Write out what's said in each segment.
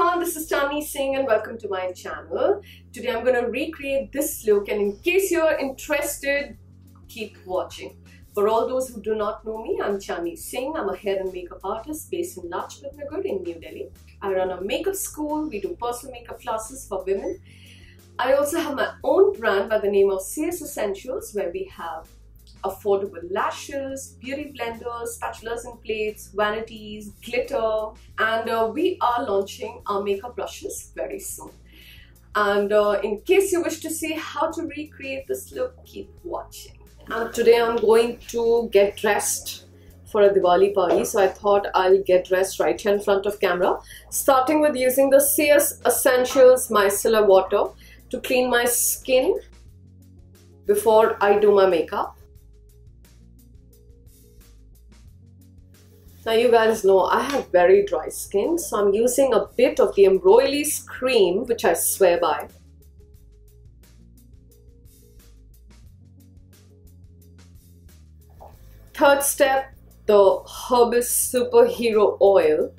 everyone, this is Chandni Singh and welcome to my channel. Today I'm going to recreate this look, and in case you're interested, keep watching. For all those who do not know me, I'm Chandni Singh. I'm a hair and makeup artist based in Lajpat Nagar in New Delhi. I run a makeup school. We do personal makeup classes for women. I also have my own brand by the name of CS Essentials, where we have affordable lashes, beauty blenders, spatulas and plates, vanities, glitter, and we are launching our makeup brushes very soon. And in case you wish to see how to recreate this look, keep watching. And today I'm going to get dressed for a Diwali party, so I thought I'll get dressed right here in front of camera, starting with using the CS Essentials Micellar Water to clean my skin before I do my makeup. Now you guys know I have very dry skin, so I'm using a bit of the Embroily's cream, which I swear by. Third step, the Herbis Superhero Oil.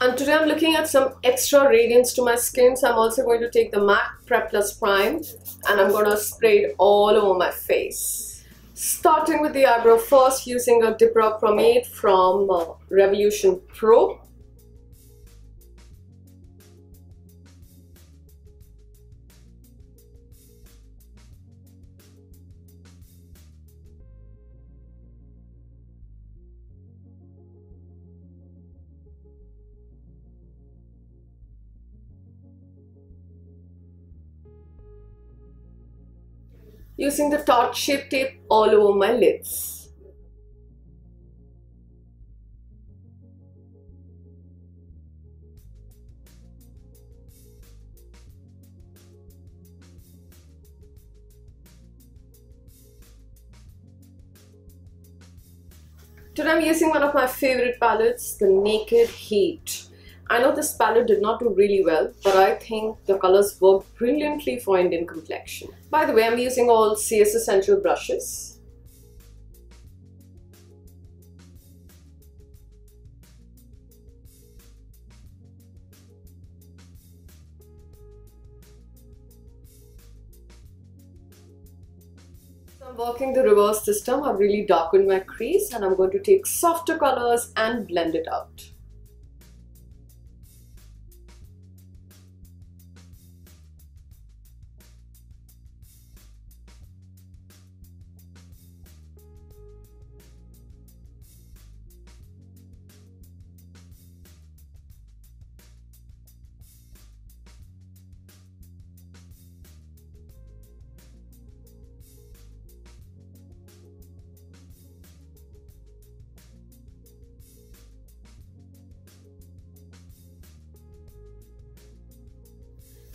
And today I'm looking at some extra radiance to my skin, so I'm also going to take the MAC Prep Plus Prime and I'm going to spray it all over my face. Starting with the eyebrow first, using a Dip Brow Pomade from Revolution Pro. Using the Torch Shape Tape all over my lids. Today I'm using one of my favorite palettes, the Naked Heat. I know this palette did not do really well, but I think the colors work brilliantly for Indian complexion. By the way, I'm using all CS Essential brushes. So I'm working the reverse this time. I've really darkened my crease and I'm going to take softer colors and blend it out.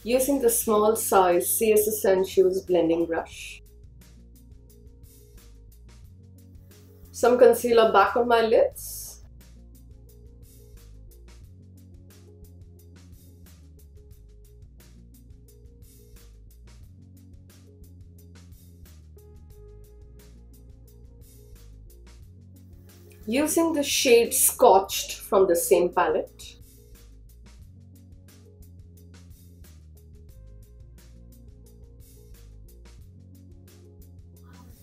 Using the small size CS Essentials blending brush. Some concealer back on my lids. Using the shade Scorched from the same palette.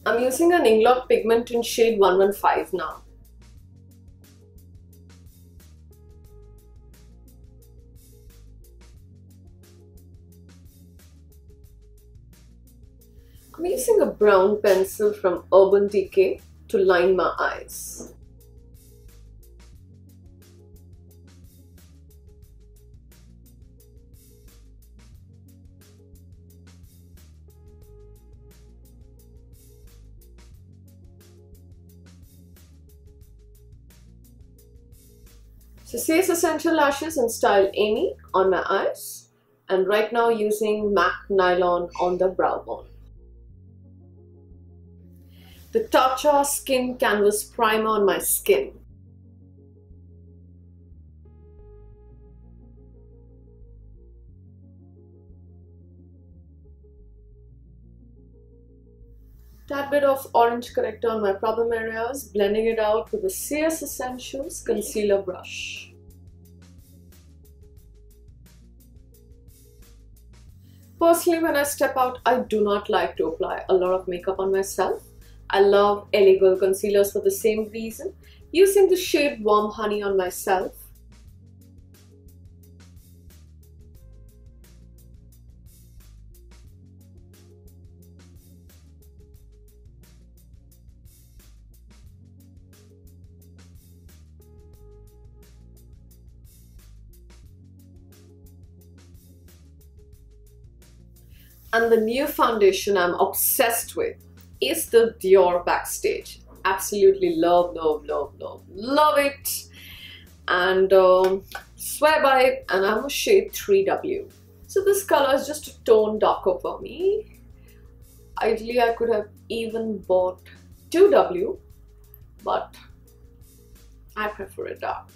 I'm using an Inglot pigment in shade 115 now. I'm using a brown pencil from Urban Decay to line my eyes. So CS Essential Lashes in style Amy on my eyes, and right now using MAC Nylon on the brow bone. The Tatcha Skin Canvas Primer on my skin. Tad bit of orange corrector on my problem areas, blending it out with the CS Essentials concealer brush. Personally, when I step out, I do not like to apply a lot of makeup on myself. I love LA Girl concealers for the same reason. Using the shade Warm Honey on myself. And the new foundation I'm obsessed with is the Dior Backstage. Absolutely love, love, love, love, love it. And swear by it. And I'm a shade 3W. So this color is just a tone darker for me. Ideally, I could have even bought 2W, but I prefer it dark.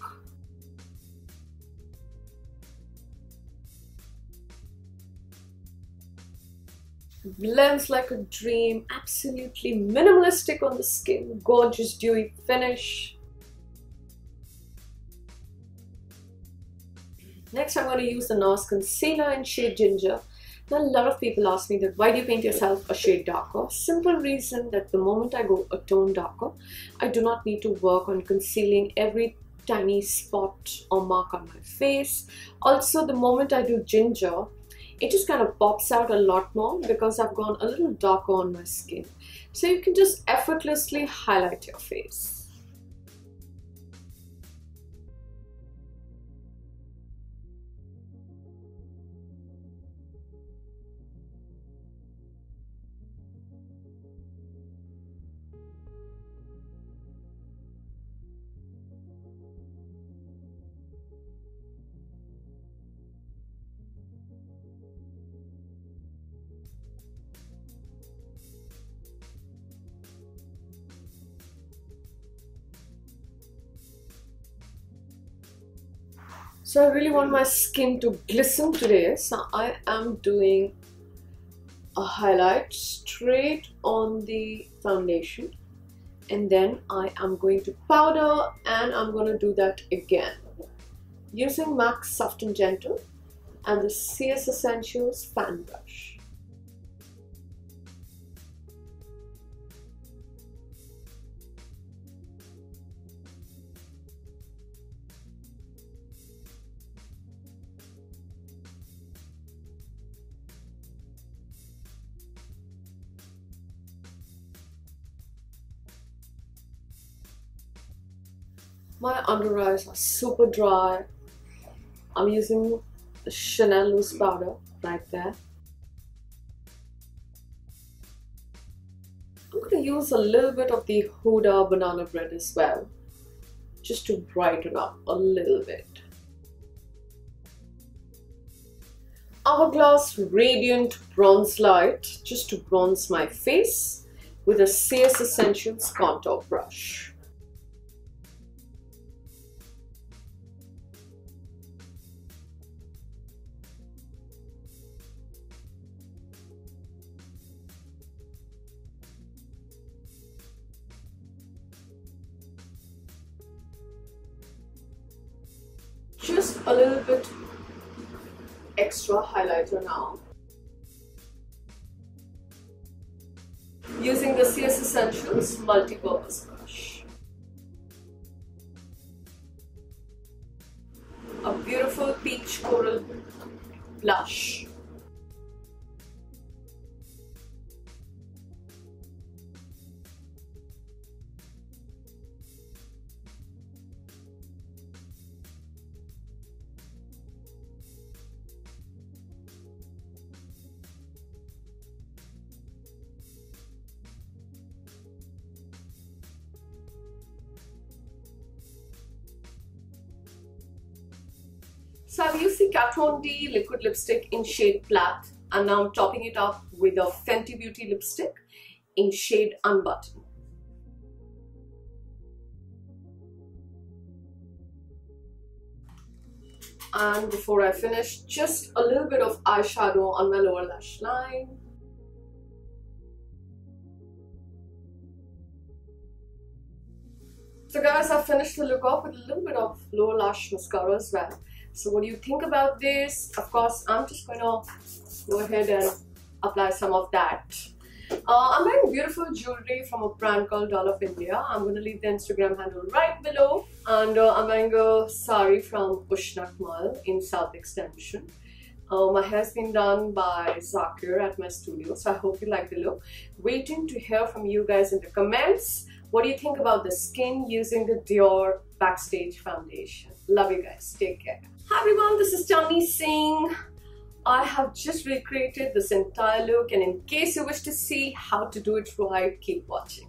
Blends like a dream, absolutely minimalistic on the skin, gorgeous dewy finish. Next, I'm going to use the NARS concealer in shade Ginger. Now, a lot of people ask me that why do you paint yourself a shade darker? Simple reason that the moment I go a tone darker, I do not need to work on concealing every tiny spot or mark on my face. Also, the moment I do ginger, it just kind of pops out a lot more because I've gone a little darker on my skin. So you can just effortlessly highlight your face. So I really want my skin to glisten today, so I am doing a highlight straight on the foundation, and then I am going to powder, and I'm going to do that again using MAC Soft and Gentle and the CS Essentials fan brush. My under eyes are super dry. I'm using the Chanel loose powder right there. I'm going to use a little bit of the Huda banana bread as well, just to brighten up a little bit. Hourglass Radiant Bronze Light, just to bronze my face with a CS Essentials contour brush. Just a little bit extra highlighter now. Using the CS Essentials multi-purpose brush. A beautiful peach coral blush. So I've used the Kat Von D liquid lipstick in shade Plat, and now I'm topping it up with a Fenty Beauty lipstick in shade Unbuttoned. And before I finish, just a little bit of eyeshadow on my lower lash line. guys, I finished the look off with a little bit of lower lash mascara as well. So what do you think about this? Of course, I'm just gonna go ahead and apply some of that. I'm wearing beautiful jewelry from a brand called Doll of India. I'm going to leave the Instagram handle right below. And I'm wearing a sari from Ushnat Mall in South Extension. My hair's been done by Zakir at my studio, so I hope you like the look. Waiting to hear from you guys in the comments. What do you think about the skin using the Dior Backstage Foundation? Love you guys. Take care. Hi everyone, this is Chandni Singh. I have just recreated this entire look, and in case you wish to see how to do it right, keep watching.